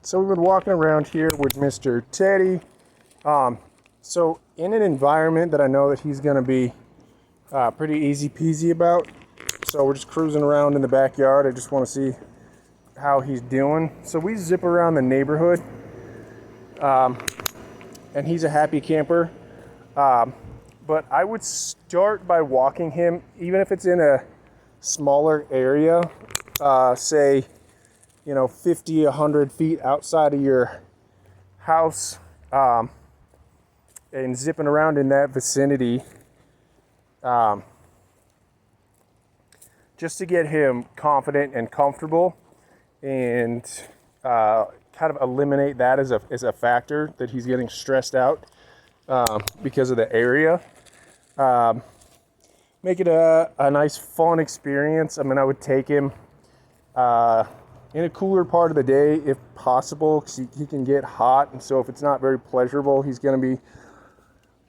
So we've been walking around here with Mr. Teddy. So in an environment that I know that he's going to be pretty easy peasy about. So we're just cruising around in the backyard. I just want to see how he's doing. So we zip around the neighborhood, and he's a happy camper. But I would start by walking him, even if it's in a smaller area, say, 50, 100 feet outside of your house, and zipping around in that vicinity, just to get him confident and comfortable, and kind of eliminate that as a factor that he's getting stressed out because of the area. Make it a nice, fun experience. I mean, I would take him in a cooler part of the day if possible, because he can get hot, and so if it's not very pleasurable, he's going to be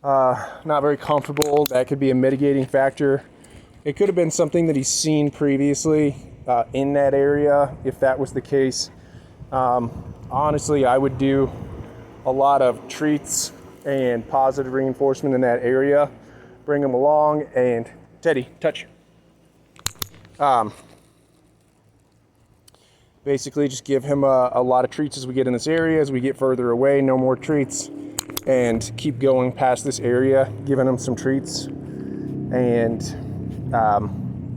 not very comfortable. That could be a mitigating factor. It could have been something that he's seen previously in that area. If that was the case, honestly, I would do a lot of treats and positive reinforcement in that area. Bring him along, and Teddy, touch. Basically, just give him a lot of treats as we get in this area. As we get further away, no more treats, and keep going past this area, giving him some treats, and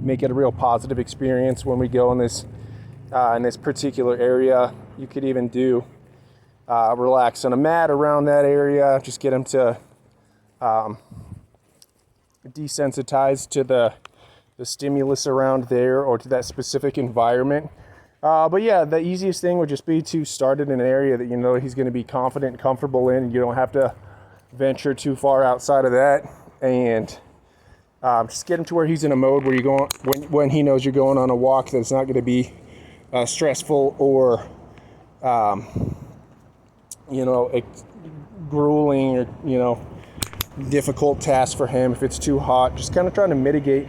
make it a real positive experience when we go in this particular area. You could even do relax on a mat around that area. Just get him to desensitize to the stimulus around there or to that specific environment. But yeah, the easiest thing would just be to start in an area that you know he's going to be confident and comfortable in. You don't have to venture too far outside of that, and just get him to where he's in a mode where you're going when he knows you're going on a walk that's not going to be stressful or grueling or difficult task for him. If it's too hot, just kind of trying to mitigate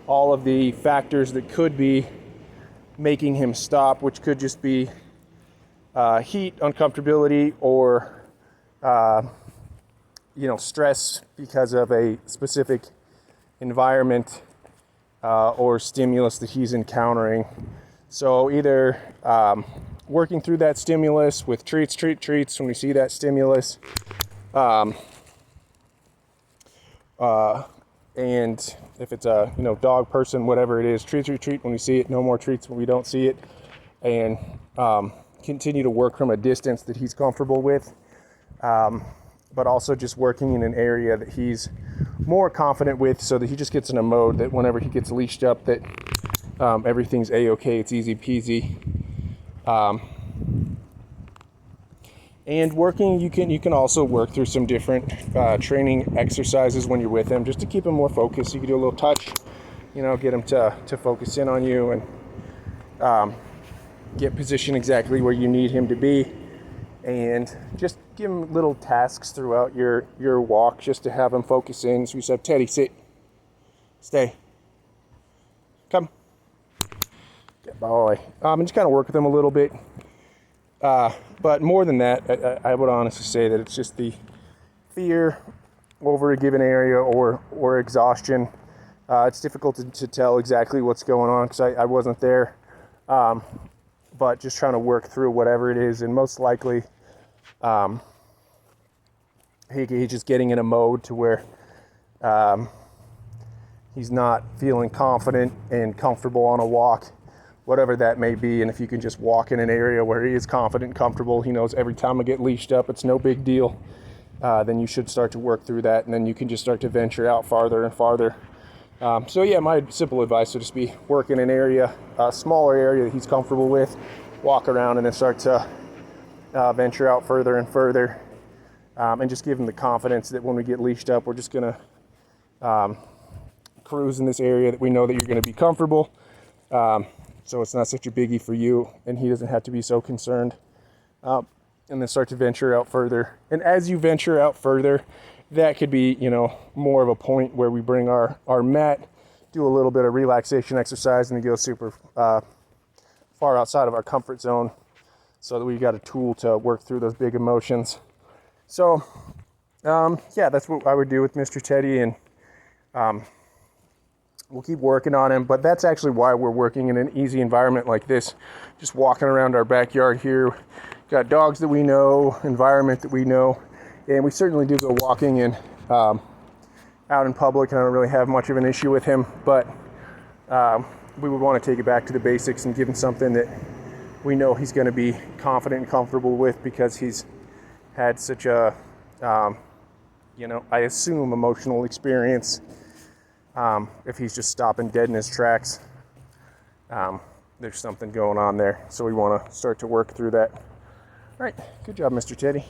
all of the factors that could be making him stop, which could just be heat, uncomfortability, or stress because of a specific environment or stimulus that he's encountering. So either working through that stimulus with treats when we see that stimulus, and if it's a dog person, whatever it is, treat when we see it, no more treats when we don't see it, and continue to work from a distance that he's comfortable with, but also just working in an area that he's more confident with, so that he just gets in a mode that whenever he gets leashed up, that everything's a-okay, it's easy peasy. And working, you can also work through some different training exercises when you're with him, just to keep him more focused. You can do a little touch, get him to focus in on you, and get positioned exactly where you need him to be, and just give him little tasks throughout your walk, just to have him focus in. So we said, Teddy, sit, stay, come, good boy. And just kind of work with him a little bit. But more than that, I would honestly say that it's just the fear over a given area or exhaustion. It's difficult to tell exactly what's going on because I wasn't there. But just trying to work through whatever it is, and most likely he's just getting in a mode to where he's not feeling confident and comfortable on a walk, whatever that may be. And if you can just walk in an area where he is confident and comfortable, he knows every time I get leashed up, it's no big deal, then you should start to work through that, and then you can just start to venture out farther and farther. So yeah, my simple advice would just be work in an area, a smaller area that he's comfortable with, walk around, and then start to venture out further and further, and just give him the confidence that when we get leashed up, we're just going to cruise in this area that we know that you're going to be comfortable. So it's not such a biggie for you, and he doesn't have to be so concerned. And then start to venture out further. And as you venture out further, that could be, more of a point where we bring our mat, do a little bit of relaxation exercise, and then go super far outside of our comfort zone. so that we got a tool to work through those big emotions. So yeah, that's what I would do with Mr. Teddy, and we'll keep working on him. But that's actually why we're working in an easy environment like this, just walking around our backyard here. Got dogs that we know, environment that we know, and we certainly do go walking and out in public, and I don't really have much of an issue with him, but we would want to take it back to the basics and give him something that we know he's going to be confident and comfortable with, because he's had such a, I assume, emotional experience. If he's just stopping dead in his tracks, there's something going on there. So we want to start to work through that. All right, good job, Mr. Teddy.